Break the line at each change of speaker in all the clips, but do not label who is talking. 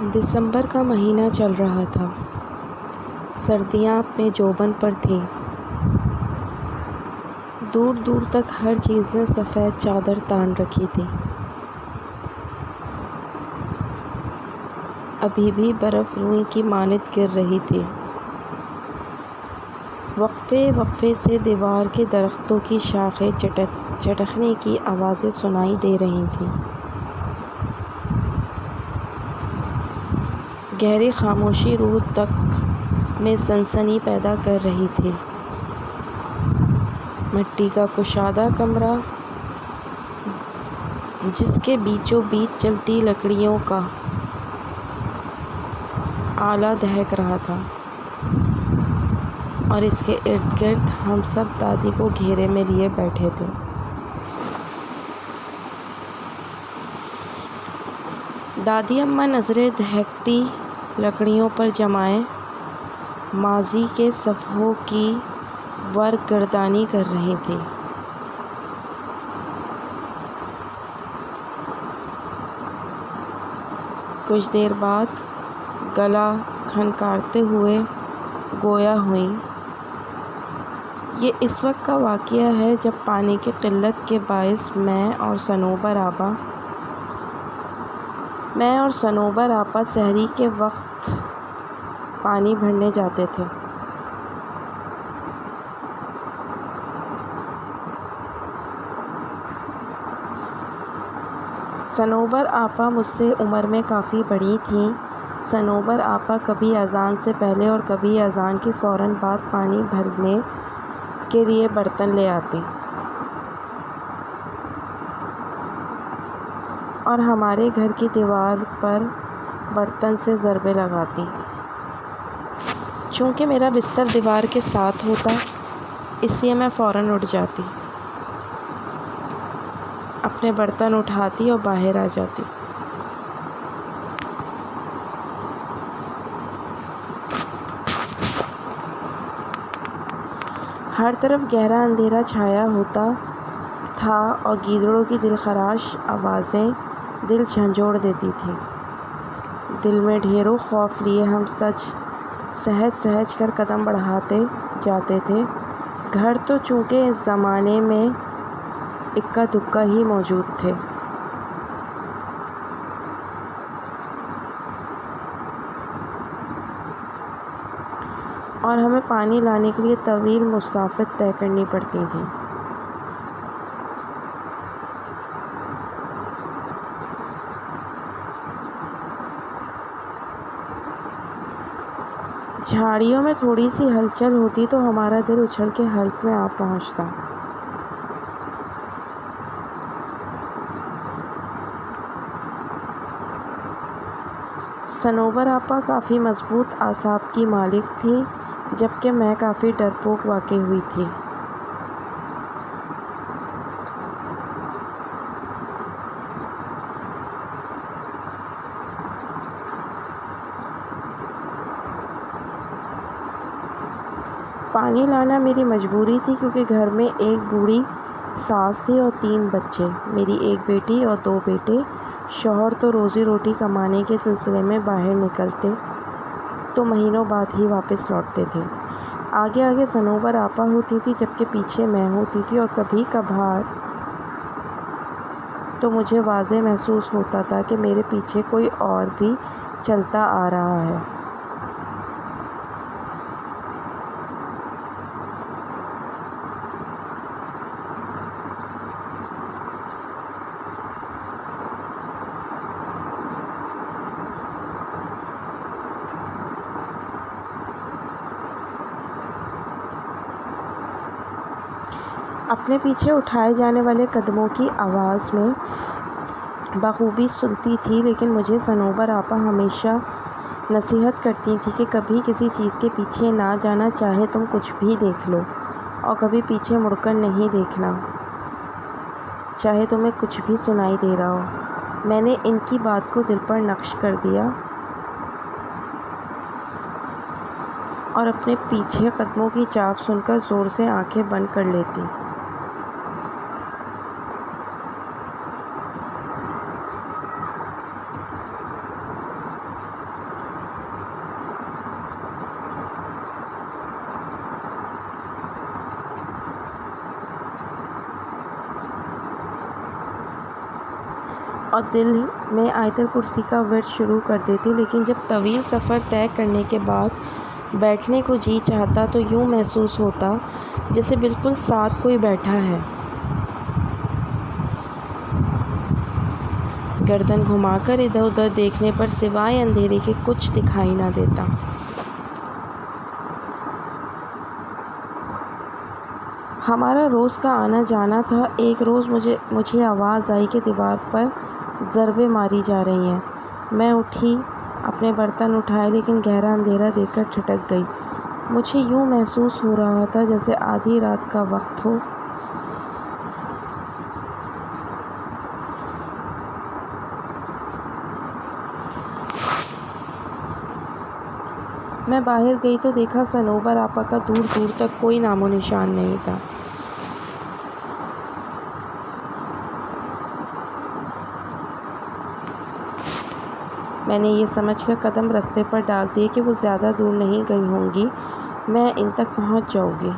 دسمبر کا مہینہ چل رہا تھا۔ سردیاں اپنے جوبن پر تھیں۔ دور دور تک ہر چیز نے سفید چادر تان رکھی تھی۔ ابھی بھی برف روئی کی مانند گر رہی تھی۔ وقفے وقفے سے دیوار کے درختوں کی شاخیں چٹکنے کی آوازیں سنائی دے رہی تھیں۔ گہری خاموشی روح تک میں سنسنی پیدا کر رہی تھی۔ مٹی کا کشادہ کمرہ جس کے بیچوں بیچ جلتی لکڑیوں کا آلہ دہک رہا تھا، اور اس کے ارد گرد ہم سب دادی کو گھیرے میں لیے بیٹھے تھے۔ دادی اماں نظریں دہکتی لکڑیوں پر جمائے ماضی کے صفحوں کی ورق گردانی کر رہی تھیں۔ کچھ دیر بعد گلا کھنکارتے ہوئے گویا ہوئیں، یہ اس وقت کا واقعہ ہے جب پانی کی قلت کے باعث میں اور صنوبر آپا سحری کے وقت پانی بھرنے جاتے تھے۔ صنوبر آپا مجھ سے عمر میں کافی بڑی تھیں۔ صنوبر آپا کبھی اذان سے پہلے اور کبھی اذان کے فوراً بعد پانی بھرنے کے لیے برتن لے آتیں اور ہمارے گھر کی دیوار پر برتن سے ضربیں لگاتیں۔ چونکہ میرا بستر دیوار کے ساتھ ہوتا، اس لیے میں فوراً اٹھ جاتی، اپنے برتن اٹھاتی اور باہر آ جاتی۔ ہر طرف گہرا اندھیرا چھایا ہوتا تھا اور گیدڑوں کی دلخراش آوازیں دل جھنجھوڑ دیتی تھیں۔ دل میں ڈھیروں خوف لیے ہم سہج سہج کر قدم بڑھاتے جاتے تھے۔ گھر تو چونکہ اس زمانے میں اکا دکا ہی موجود تھے۔ اور ہمیں پانی لانے کے لیے طویل مسافت طے کرنی پڑتی تھی۔ جھاڑیوں میں تھوڑی سی ہلچل ہوتی تو ہمارا دل اچھل کے حلق میں آ پہنچتا۔ صنوبر آپا کافی مضبوط اعصاب کی مالک تھیں، جبکہ میں کافی ڈرپوک واقع ہوئی تھی۔ پانی لانا میری مجبوری تھی، کیونکہ گھر میں ایک بوڑھی ساس تھی اور 3 بچے، میری ایک بیٹی اور 2 بیٹے۔ شوہر تو روزی روٹی کمانے کے سلسلے میں باہر نکلتے تو مہینوں بعد ہی واپس لوٹتے تھے۔ آگے آگے صنوبر آپا ہوتی تھی، جبکہ پیچھے میں ہوتی تھی، اور کبھی کبھار تو مجھے واضح محسوس ہوتا تھا کہ میرے پیچھے کوئی اور بھی چلتا آ رہا ہے۔ اپنے پیچھے اٹھائے جانے والے قدموں کی آواز میں بخوبی سنتی تھی، لیکن مجھے صنوبر آپا ہمیشہ نصیحت کرتی تھیں کہ کبھی کسی چیز کے پیچھے نہ جانا، چاہے تم کچھ بھی دیکھ لو، اور کبھی پیچھے مڑ کر نہیں دیکھنا، چاہے تمہیں کچھ بھی سنائی دے رہا ہو۔ میں نے ان کی بات کو دل پر نقش کر دیا اور اپنے پیچھے قدموں کی چاپ سن کر زور سے آنکھیں بند کر لیتی۔ اور دل میں آیت الکرسی کا ورد شروع کر دیتی، لیکن جب طویل سفر طے کرنے کے بعد بیٹھنے کو جی چاہتا تو یوں محسوس ہوتا جیسے بالکل ساتھ کوئی بیٹھا ہے۔ گردن گھما کر ادھر ادھر دیکھنے پر سوائے اندھیرے کے کچھ دکھائی نہ دیتا۔ ہمارا روز کا آنا جانا تھا۔ ایک روز مجھے آواز آئی کہ دیوار پر ضربیں ماری جا رہی ہیں۔ میں اٹھی، اپنے برتن اٹھائے، لیکن گہرا اندھیرا دیکھ کر ٹھٹک گئی۔ مجھے یوں محسوس ہو رہا تھا جیسے آدھی رات کا وقت ہو۔ میں باہر گئی تو دیکھا صنوبر آپا کا دور دور تک کوئی نام و نشان نہیں تھا۔ میں نے یہ سمجھ کر قدم رستے پر ڈال دیے کہ وہ زیادہ دور نہیں گئی ہوں گی، میں ان تک پہنچ جاؤں گی۔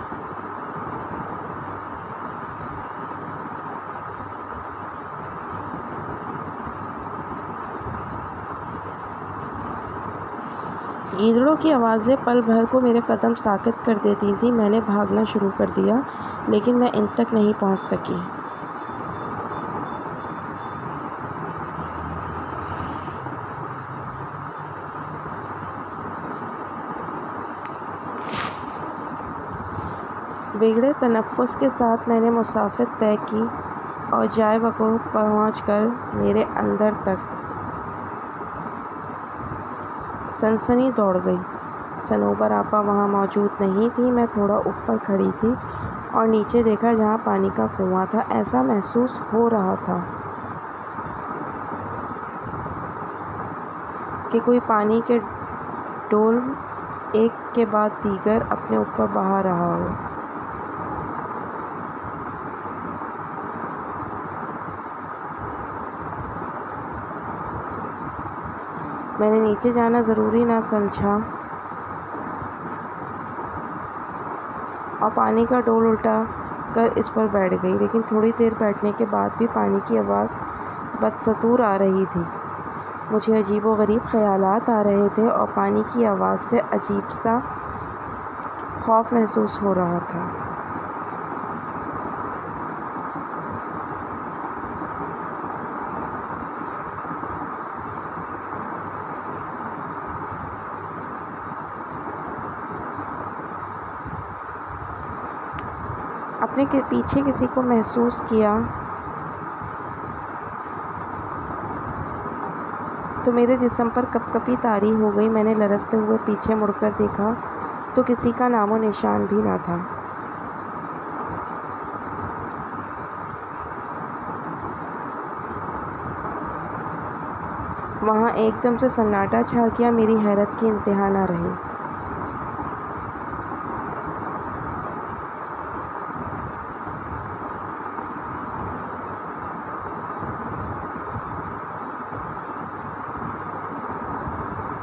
گیدڑوں کی آوازیں پل بھر کو میرے قدم ساکت کر دیتی تھیں۔ میں نے بھاگنا شروع کر دیا، لیکن میں ان تک نہیں پہنچ سکی۔ بگڑے تنفس کے ساتھ میں نے مسافت طے کی اور جائے وقوع پہنچ کر میرے اندر تک سنسنی دوڑ گئی۔ صنوبر آپا وہاں موجود نہیں تھیں۔ میں تھوڑا اوپر کھڑی تھی اور نیچے دیکھا جہاں پانی کا کنواں تھا۔ ایسا محسوس ہو رہا تھا کہ کوئی پانی کے ڈول ایک کے بعد دیگر اپنے اوپر بہا رہا ہو۔ میں نے نیچے جانا ضروری نہ سمجھا اور پانی کا ڈول الٹا کر اس پر بیٹھ گئی، لیکن تھوڑی دیر بیٹھنے کے بعد بھی پانی کی آواز بدستور آ رہی تھی۔ مجھے عجیب و غریب خیالات آ رہے تھے اور پانی کی آواز سے عجیب سا خوف محسوس ہو رہا تھا۔ اپنے پیچھے کسی کو محسوس کیا تو میرے جسم پر کپ کپی طاری ہو گئی۔ میں نے لرزتے ہوئے پیچھے مڑ کر دیکھا تو کسی کا نام و نشان بھی نہ تھا۔ وہاں ایک دم سے سناٹا چھا گیا۔ میری حیرت کی انتہا نہ رہی۔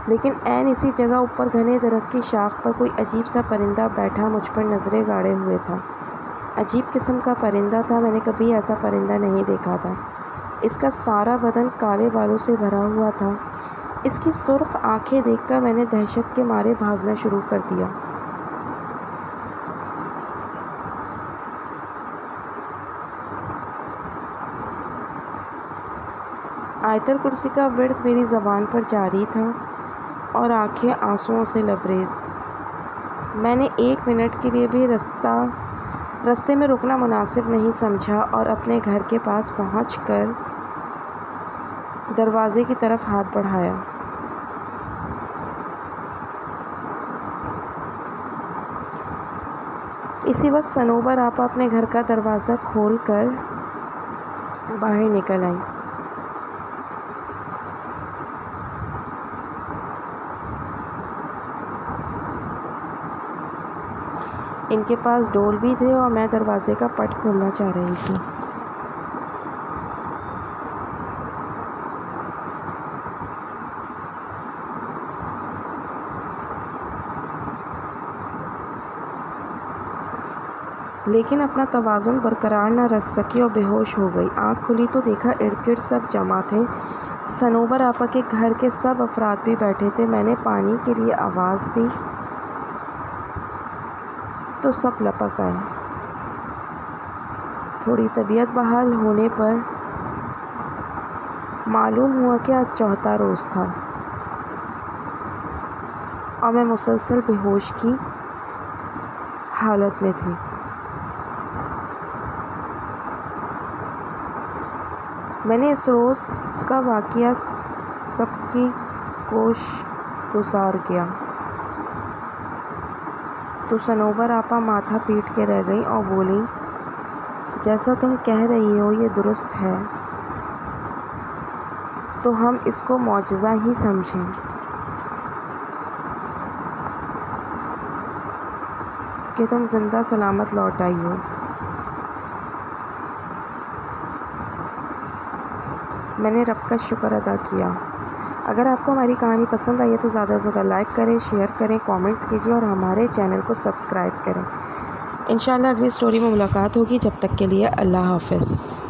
لیکن عین اسی جگہ اوپر گھنے درخت کی شاخ پر کوئی عجیب سا پرندہ بیٹھا مجھ پر نظریں گاڑے ہوئے تھا۔ عجیب قسم کا پرندہ تھا، میں نے کبھی ایسا پرندہ نہیں دیکھا تھا۔ اس کا سارا بدن کالے بالوں سے بھرا ہوا تھا۔ اس کی سرخ آنکھیں دیکھ کر میں نے دہشت کے مارے بھاگنا شروع کر دیا۔ آیت الکرسی کا ورد میری زبان پر جاری تھا اور آنکھیں آنسوؤں سے لبریز۔ میں نے ایک منٹ کے لیے بھی رستے میں رکنا مناسب نہیں سمجھا اور اپنے گھر کے پاس پہنچ کر دروازے کی طرف ہاتھ بڑھایا۔ اسی وقت صنوبر آپا اپنے گھر کا دروازہ کھول کر باہر نکل آئیں۔ ان کے پاس ڈول بھی تھے اور میں دروازے کا پٹ کھولنا چاہ رہی تھی۔ لیکن اپنا توازن برقرار نہ رکھ سکی اور بے ہوش ہو گئی۔ آنکھ کھلی تو دیکھا ارد گرد سب جمع تھے۔ صنوبر آپا کے گھر کے سب افراد بھی بیٹھے تھے۔ میں نے پانی کے لیے آواز دی تو سب لپک آئے۔ تھوڑی طبیعت بحال ہونے پر معلوم ہوا کہ آج چوتھا روز تھا اور میں مسلسل بے ہوش کی حالت میں تھی۔ میں نے اس روز کا واقعہ سب کی گوش گزار کیا تو صنوبر آپا ماتھا پیٹ کے رہ گئیں اور بولیں، جیسا تم کہہ رہی ہو یہ درست ہے تو ہم اس کو معجزہ ہی سمجھیں کہ تم زندہ سلامت لوٹ آئی ہو۔ میں نے رب کا شکر ادا کیا۔ اگر آپ کو ہماری کہانی پسند آئی ہے تو زیادہ سے زیادہ لائک کریں، شیئر کریں، کامنٹس کیجیے اور ہمارے چینل کو سبسکرائب کریں۔ انشاءاللہ اگلی سٹوری میں ملاقات ہوگی۔ جب تک کے لیے اللہ حافظ۔